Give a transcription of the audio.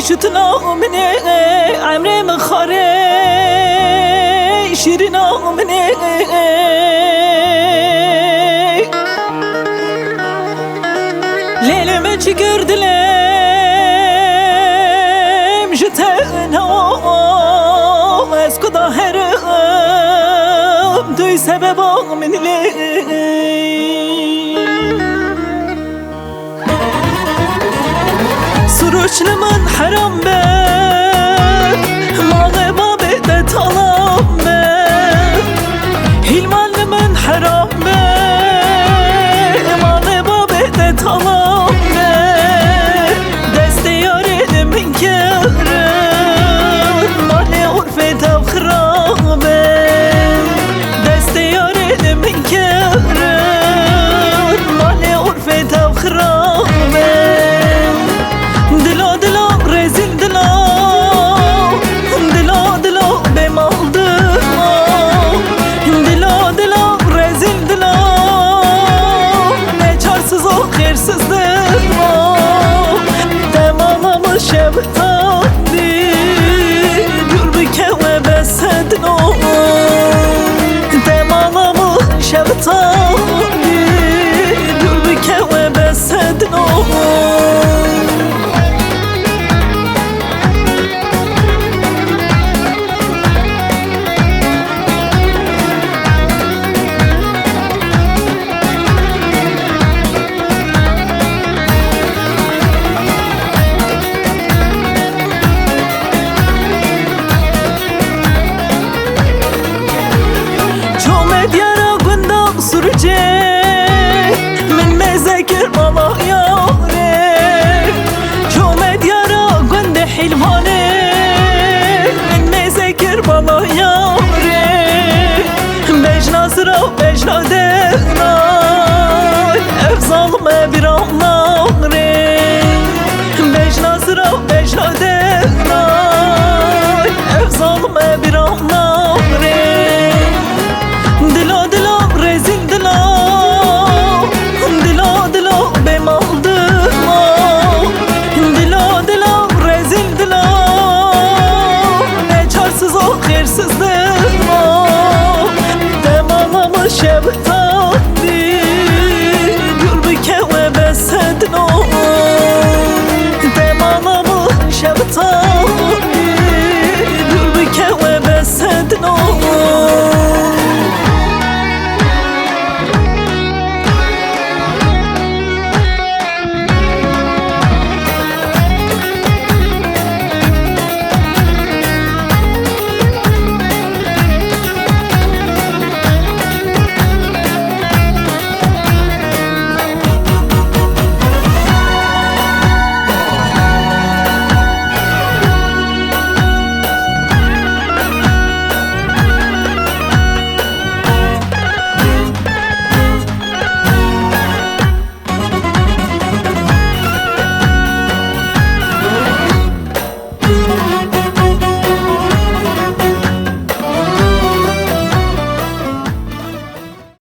شتلا مني عمري مخاري شيرنا مني ليلة ما تشكر دلم جتنا اسكو ظاهرم دوي سبب من لي سروش لمن حرام به ماغه بابه ده طالام به هیلمان لمن حرام به ماغه بابه ده طالام به دست یاره من کرد مال عرفه تاو خرابه دست یاره من کرد مال عرفه تاو خرابه شبتاني قلبك وبسدنو دماغم شبتاني قلبك وبسدنو من مذاكر الله يا ريت شو مديارة قند حلوة